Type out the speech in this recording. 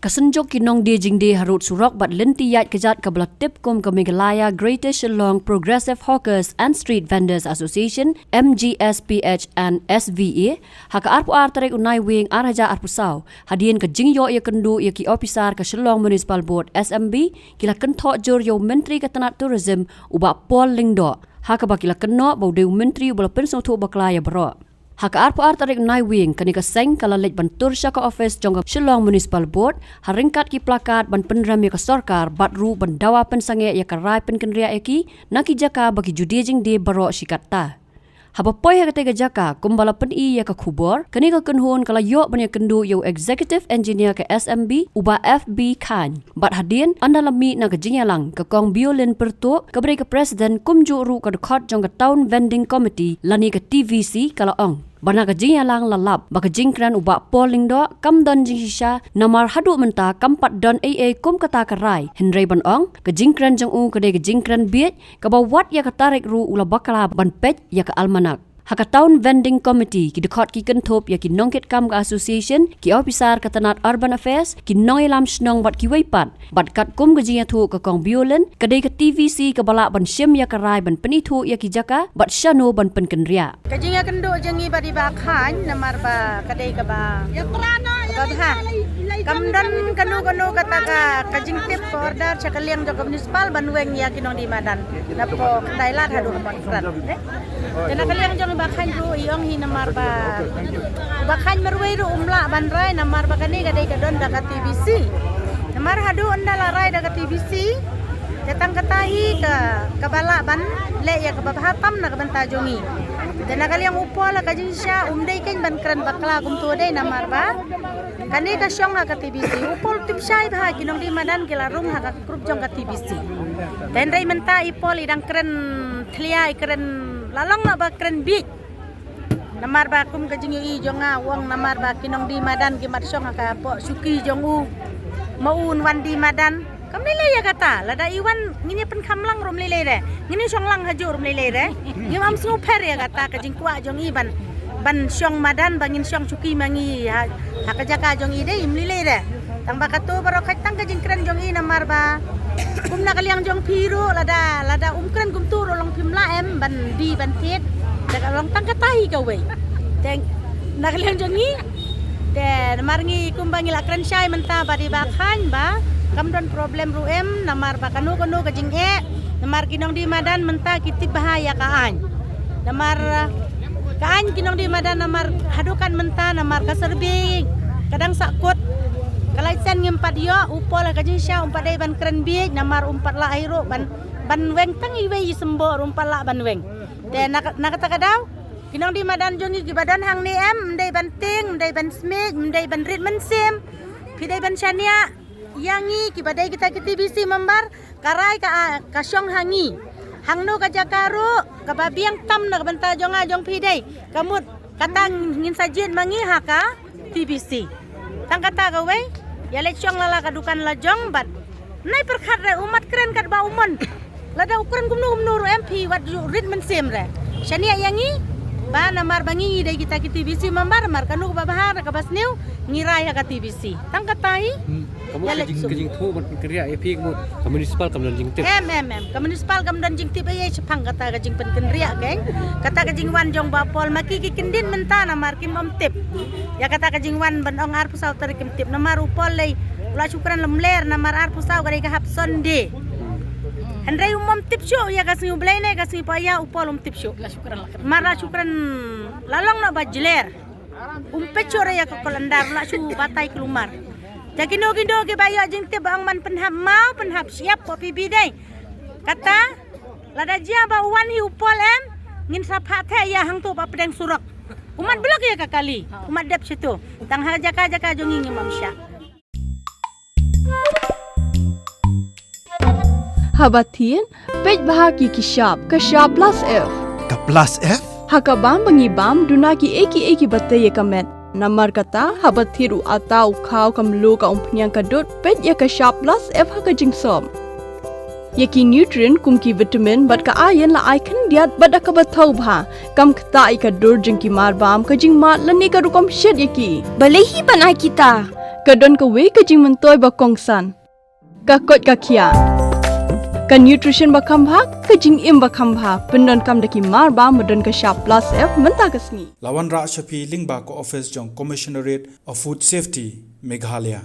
Kasenjok kinong di jing di harut surok bat lentiyat kejat kebelah tipkum ke Meghalaya Greater Shillong Progressive Hawkers and Street Vendors Association MGSPH and SVA haka arpu artarek unai wing arhaja arpusau hadien ke jingyo ia kendu ia ki officer ke Shillong Municipal Board SMB kila kentok jur yo menteri ke tanat tourism uba Paul Lingdo haka bakila kenok bau dew menteri ubala pensong tu baklaya bro. Haka arpo artarik nai wing kanika seng kala lej bantur syaka office jongga Shillong Municipal Board haringkat ki plakat ban penram ya ka sorkar batru bandawa pensange ya ka rai penkenria eki naki jaka bagi judijing di baro shikatta. Haba poi ha katega jaka kumbala peni ya ka khubor kanika kenhun kala yo banya kendu yo executive engineer ke SMB uba FB Khan bat hadin andalami na ka jinyalang ka kong biolin pertu kabre ka president kumju ru ka dekat jongga town vending committee lani ka TVC kala ong bana ka jinyalang lalap baka jingkran uba polling do kam don jing shisha namar hadu menta kampat don AA kum kata ka rai henry ban ong ka jingkran jong u ka de ka jingkran biet ka bawat ya ka tarik ru ula bakala ban pet ya ka almanak haka town vending committee ki dekat ki kentop ya ki nongket kam ka association ki officer ka tanat urban affairs ki nong ilam snong bat ki weipat bat kat kum ka jinga thu ka kong biolin ka de ka TVC ka bala ban shim ya ka rai ban penithu ya ki jaka bat shano ban penkenria ka jinga kendo jangi badi ba khan namar ba ka de ka ba ya prana ya kamdan kanu kata ka jing tip order chakaliang jog municipal banweng ya kinong di madan napo dailat hadu ban fran dena kaliang jong ba khan ru iong hi namar ba khan merwei ru umla ban rai namar ba kani ka de ka don da ka TVC namar hadu andala rai da ka TVC datang katahi ka bala ban le ya ka bahatam na ka banta jongi dena kaliang upola ka jinsya umdai ken ban kran bakla kum tu dei namar ba kani ka syong ka TVC upol tip syai ba kinong di madan kila rum ha ka grup jong ka TVC den rai menta ipol idang kren thlia kren lalong na ba kren big namar ba kum ka jingi jonga wong namar ba kinong di madan ki mat syong ka po suki jong u maun wan di madan kam lele ya kata lada iwan ngini pen kamlang rum lele re ngini syong lang haju rum lele re ngim am singu per ya kata ka jing kwa jong i ban syong madan bangin syong suki mangi ha ka jaka jong i de im lele re tang ba katu baro khatang ka jing kren jong i namar ba kum na kaliang jong piru lada kren kum tu long pimla em ban di ban tet daga long tang katahi ka we teng na kaliang jong i de namar ngi kum bangila kren syai menta badi ba khan ba kam don problem ruem namar ba kanu ka jing e namar kinong di madan menta kitip bahaya kaan namar kaan kinong di madan namar hadukan menta namar kaserbi kadang sakut kalaisan ngimpat yo upol ka jing sya umpat dai ban kren bi namar umpat la airo ban weng tang iwe sembo umpat la ban weng de nakata kadaw kinong di madan jongi ki badan hang ni em ndai ban ting ndai ban smeg ndai ban rit men sim pidai ban syania yangi kibadai kita ke TVC membar karai ka syong hangi hangno ka jakaru ka babiang tam na banta jonga jong pidai kamut katang ngin sajin mangi haka TVC tang kata ka we ya le syong lala kadukan la jong bat nai perkhat re umat keren kat ba umon lada ukuran gumnu MP wat rit men sim re syania yangi ba namar bangi dai kita ke TVC membar mar kanu ba bahar ka basniu ngirai ka TVC tang katai kamu kejing thu ban kerja EP kamu ke municipal kamu dan jing tip ke municipal kamu dan jing tip ay sepang kata kejing pen kerja geng kata kejing wan jong bapol maki ki kendin menta namar kim om tip ya kata kejing wan ban ong ar pusau tarik kim tip namar upol lay ula syukran lemler namar ar pusau gari ka hapson de Andai umum tip show ya kasih ublay na kasih paya upol tip show mara syukran lalong na bajler pecure ya ka kolandar la su batay kelumar Jakindo ke bayo jing tip ang man penhap mau penhap siap kopi bidai kata lada jia ba uwan hi upol em ngin sapha the ya hang tu ba pedang surak umat blok ya ka kali umat dep situ tang ha jaka jongi ngimam sya Habatin pej bahaki ki shop ka shop plus F Ka plus F hakabam bangibam dunaki eki batay kamet namar kata habathiru atau khau kamlu ka umpnyang kadut pej ya ka shop plus F haka jingsom yaki nutrient kumki vitamin bat ka iron la icon diat bada ka bathau bha kam khta ka dur jingki marbam ka jingma lani ka rukom shed yaki balehi bana kita Kadon ka we ka jing mentoy ba kongsan. Ka kot ka kia. Ka nutrition ba kambha ka jing im ba kambha pendon kam daki mar ba medon ka sharp plus F menta ka sngi. Lawan Ra Shafi Lingba ko office jong Commissionerate of Food Safety Meghalaya.